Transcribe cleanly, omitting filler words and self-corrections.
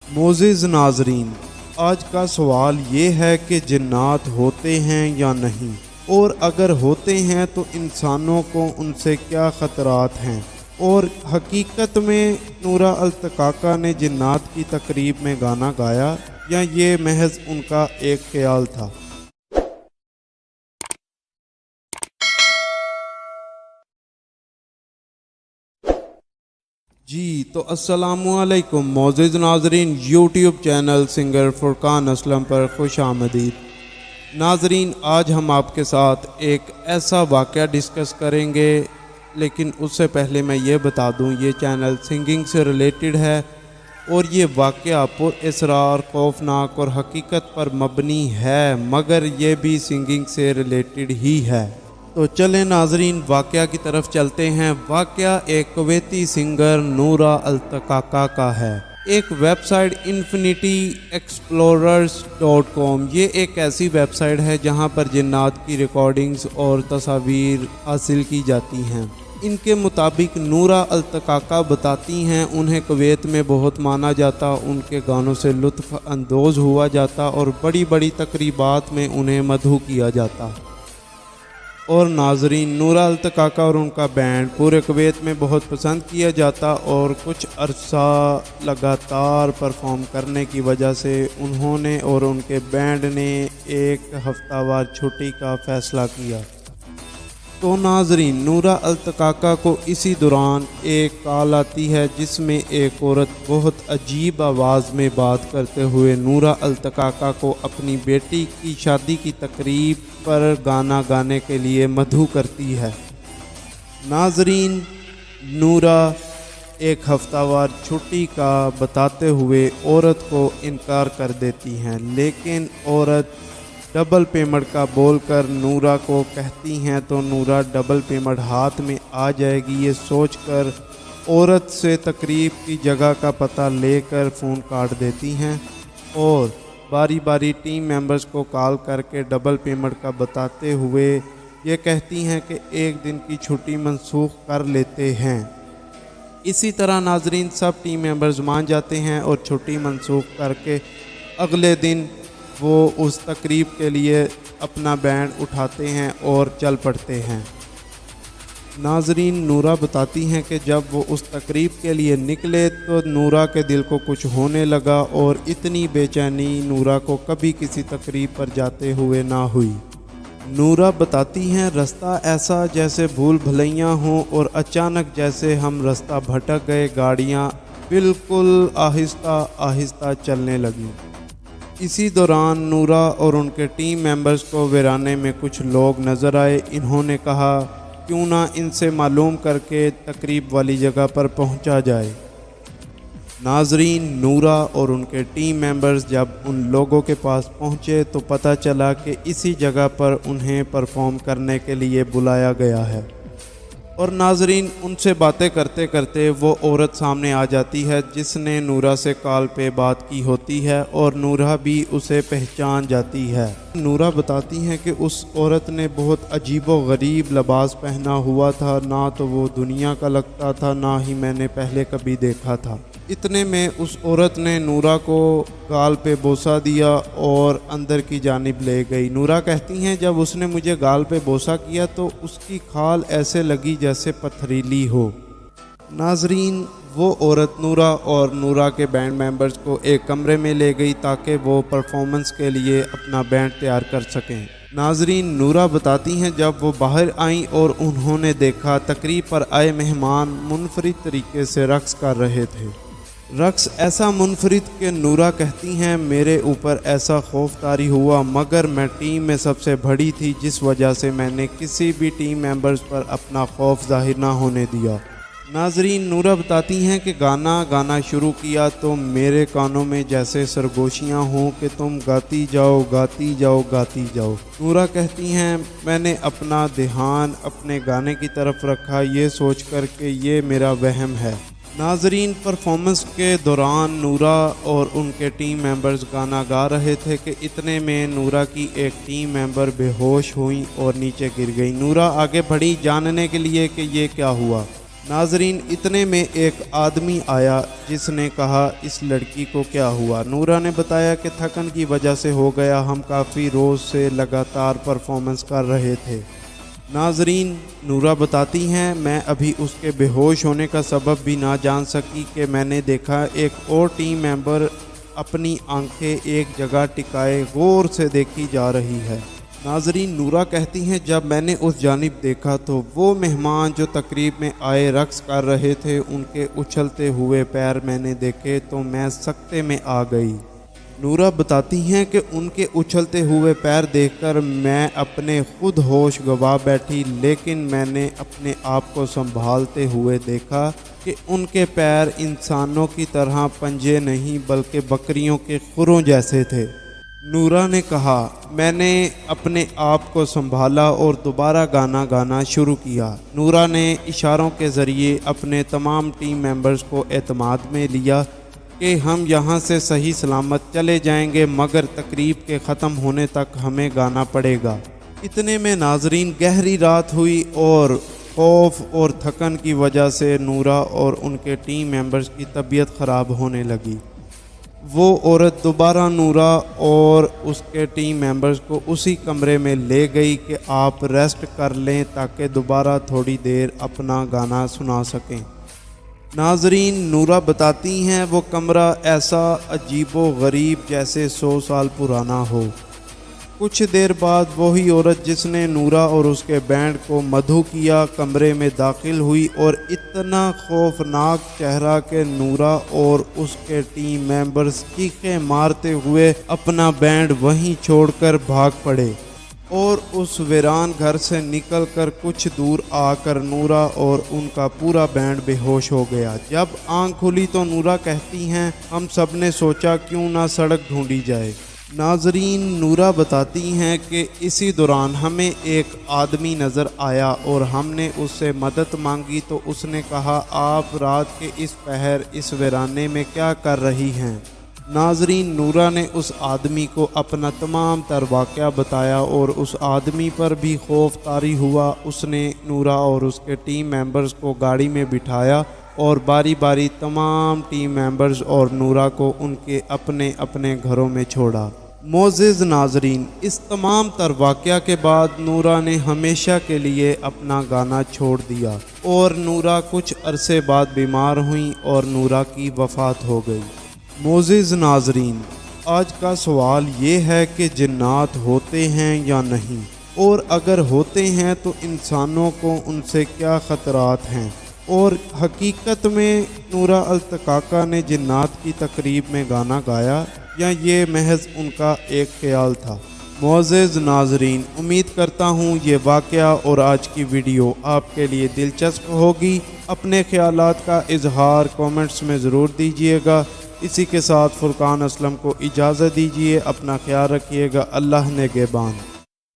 मोअज़्ज़िज़ नाज़रीन, आज का सवाल ये है कि जिन्नात होते हैं या नहीं, और अगर होते हैं तो इंसानों को उनसे क्या ख़तरात हैं, और हकीकत में नूरा अल्तकाका ने जिन्नात की तकरीब में गाना गाया या ये महज उनका एक ख्याल था। जी तो अस्सलामुअलैकुम मोअज़्ज़िज़ नाज़रीन, YouTube channel singer Furqan Aslam पर खुश आमदीद। नाज़रीन, आज हम आपके साथ एक ऐसा वाक़या डिस्कस करेंगे, लेकिन उससे पहले मैं ये बता दूं ये चैनल सिंगिंग से रिलेटेड है और ये वाक़या पुरअसरार, खौफनाक और हकीकत पर मबनी है, मगर ये भी सिंगिंग से रिलेटेड ही है। तो चलें नाज़रीन, वाक़या की तरफ चलते हैं। वाक़या एक कुवैती सिंगर नूरा अल्तकाका का है। एक वेबसाइट इन्फिनिटी एक्सप्लोरर्स.com, ये एक ऐसी वेबसाइट है जहां पर जिन्नात की रिकॉर्डिंग्स और तस्वीर हासिल की जाती हैं। इनके मुताबिक नूरा अल्तकाका बताती हैं उन्हें कुवैत में बहुत माना जाता, उनके गानों से लुत्फ़ अंदोज़ हुआ जाता और बड़ी बड़ी तकरीबात में उन्हें मदहू किया जाता। और नाज़रीन, नूरा अल्तकाका और उनका बैंड पूरे कुवैत में बहुत पसंद किया जाता और कुछ अरसा लगातार परफॉर्म करने की वजह से उन्होंने और उनके बैंड ने एक हफ्तावार छुट्टी का फ़ैसला किया। तो नाज़रीन, नूरा अल्तकाका को इसी दौरान एक कॉल आती है जिसमें एक औरत बहुत अजीब आवाज़ में बात करते हुए नूरा अल्तकाका को अपनी बेटी की शादी की तकरीब पर गाना गाने के लिए मदहू करती है। नाज़रीन, नूरा एक हफ्तावार छुट्टी का बताते हुए औरत को इनकार कर देती हैं, लेकिन औरत डबल पेमेंट का बोलकर नूरा को कहती हैं तो नूरा डबल पेमेंट हाथ में आ जाएगी ये सोचकर औरत से तकरीब की जगह का पता लेकर फ़ोन काट देती हैं और बारी बारी टीम मेंबर्स को कॉल करके डबल पेमेंट का बताते हुए ये कहती हैं कि एक दिन की छुट्टी मनसूख कर लेते हैं। इसी तरह नाज़रीन, सब टीम मेंबर्स मान जाते हैं और छुट्टी मनसूख करके अगले दिन वो उस तकरीब के लिए अपना बैंड उठाते हैं और चल पड़ते हैं। नाज़रीन, नूरा बताती हैं कि जब वो उस तकरीब के लिए निकले तो नूरा के दिल को कुछ होने लगा और इतनी बेचैनी नूरा को कभी किसी तकरीब पर जाते हुए ना हुई। नूरा बताती हैं रास्ता ऐसा जैसे भूल भुलैयाँ हों और अचानक जैसे हम रास्ता भटक गए, गाड़ियाँ बिल्कुल आहिस्ता आहिस्ता चलने लगीं। इसी दौरान नूरा और उनके टीम मेंबर्स को वीराने में कुछ लोग नज़र आए। इन्होंने कहा क्यों ना इनसे मालूम करके तकरीब वाली जगह पर पहुंचा जाए। नाज़रीन, नूरा और उनके टीम मेंबर्स जब उन लोगों के पास पहुंचे तो पता चला कि इसी जगह पर उन्हें परफॉर्म करने के लिए बुलाया गया है। और नाज़रीन, उनसे बातें करते करते वो औरत सामने आ जाती है जिसने नूरा से कॉल पे बात की होती है और नूरा भी उसे पहचान जाती है। नूरा बताती हैं कि उस औरत ने बहुत अजीबो गरीब लिबास पहना हुआ था, ना तो वो दुनिया का लगता था ना ही मैंने पहले कभी देखा था। इतने में उस औरत ने नूरा को गाल पे बोसा दिया और अंदर की जानिब ले गई। नूरा कहती हैं जब उसने मुझे गाल पे बोसा किया तो उसकी खाल ऐसे लगी जैसे पथरीली हो। नाज़रीन, वो औरत नूरा और नूरा के बैंड मेंबर्स को एक कमरे में ले गई ताकि वो परफॉर्मेंस के लिए अपना बैंड तैयार कर सकें। नाज़रीन, नूरा बताती हैं जब वो बाहर आईं और उन्होंने देखा तकरीब पर आए मेहमान मुनफरिद तरीके से रक़्स कर रहे थे। रक़्स ऐसा मुनफरिद कि नूरा कहती हैं मेरे ऊपर ऐसा खौफ तारी हुआ, मगर मैं टीम में सबसे बड़ी थी जिस वजह से मैंने किसी भी टीम मेंबर्स पर अपना खौफ जाहिर ना होने दिया। नाज़रीन, नूरा बताती हैं कि गाना शुरू किया तो मेरे कानों में जैसे सरगोशियाँ हों कि तुम गाती जाओ गाती जाओ गाती जाओ। नूरा कहती हैं मैंने अपना ध्यान अपने गाने की तरफ रखा ये सोच कर कि ये मेरा वहम है। नाज़रीन, परफॉर्मेंस के दौरान नूरा और उनके टीम मेंबर्स गाना गा रहे थे कि इतने में नूरा की एक टीम मेंबर बेहोश हुई और नीचे गिर गई। नूरा आगे बढ़ी जानने के लिए कि ये क्या हुआ। नाजरीन, इतने में एक आदमी आया जिसने कहा इस लड़की को क्या हुआ। नूरा ने बताया कि थकन की वजह से हो गया, हम काफ़ी रोज़ से लगातार परफॉर्मेंस कर रहे थे। नाजरीन, नूरा बताती हैं मैं अभी उसके बेहोश होने का सबब भी ना जान सकी कि मैंने देखा एक और टीम मेंबर अपनी आंखें एक जगह टिकाए गौर से देखी जा रही है। नाजरीन, नूरा कहती हैं जब मैंने उस जानिब देखा तो वो मेहमान जो तकरीब में आए रक्स कर रहे थे, उनके उछलते हुए पैर मैंने देखे तो मैं सकते में आ गई। नूरा बताती हैं कि उनके उछलते हुए पैर देखकर मैं अपने खुद होश गवा बैठी, लेकिन मैंने अपने आप को संभालते हुए देखा कि उनके पैर इंसानों की तरह पंजे नहीं बल्कि बकरियों के खुरों जैसे थे। नूरा ने कहा मैंने अपने आप को संभाला और दोबारा गाना गाना शुरू किया। नूरा ने इशारों के ज़रिए अपने तमाम टीम मेंबर्स को एतमाद में लिया कि हम यहाँ से सही सलामत चले जाएंगे, मगर तकरीब के ख़त्म होने तक हमें गाना पड़ेगा। इतने में नाजरीन गहरी रात हुई और खौफ और थकन की वजह से नूरा और उनके टीम मेंबर्स की तबीयत ख़राब होने लगी। वो औरत दोबारा नूरा और उसके टीम मेंबर्स को उसी कमरे में ले गई कि आप रेस्ट कर लें ताकि दोबारा थोड़ी देर अपना गाना सुना सकें। नाजरीन, नूरा बताती हैं वो कमरा ऐसा अजीबो गरीब जैसे 100 साल पुराना हो। कुछ देर बाद वही औरत जिसने नूरा और उसके बैंड को मधु किया कमरे में दाखिल हुई और इतना खौफनाक चेहरा कि नूरा और उसके टीम मेंबर्स चीखें मारते हुए अपना बैंड वहीं छोड़कर भाग पड़े और उस वीरान घर से निकलकर कुछ दूर आकर नूरा और उनका पूरा बैंड बेहोश हो गया। जब आंख खुली तो नूरा कहती हैं हम सब ने सोचा क्यों ना सड़क ढूंढी जाए। नाजरीन, नूरा बताती हैं कि इसी दौरान हमें एक आदमी नज़र आया और हमने उससे मदद मांगी तो उसने कहा आप रात के इस पहर इस वीराने में क्या कर रही हैं। नाजरीन, नूरा ने उस आदमी को अपना तमाम तर वाक़या बताया और उस आदमी पर भी खौफ तारी हुआ। उसने नूरा और उसके टीम मेंबर्स को गाड़ी में बिठाया और बारी बारी तमाम टीम मेंबर्स और नूरा को उनके अपने अपने घरों में छोड़ा। मोअज़्ज़िज़ नाजरीन, इस तमाम तर वाक़या के बाद नूरा ने हमेशा के लिए अपना गाना छोड़ दिया और नूरा कुछ अरसे बाद बीमार हुई और नूरा की वफ़ात हो गई। मोअज़्ज़िज़ नाजरीन, आज का सवाल ये है कि जिन्नात होते हैं या नहीं, और अगर होते हैं तो इंसानों को उनसे क्या ख़तरात हैं, और हकीकत में नूरा अल्तकाका ने जिन्नात की तकरीब में गाना गाया या ये महज उनका एक ख्याल था। मोअज़्ज़िज़ नाज़रीन, उम्मीद करता हूँ ये वाक़या और आज की वीडियो आपके लिए दिलचस्प होगी। अपने ख्यालात का इजहार कमेंट्स में ज़रूर दीजिएगा। इसी के साथ फुरकान असलम को इजाज़त दीजिए। अपना ख्याल रखिएगा। अल्लाह नेगेबान।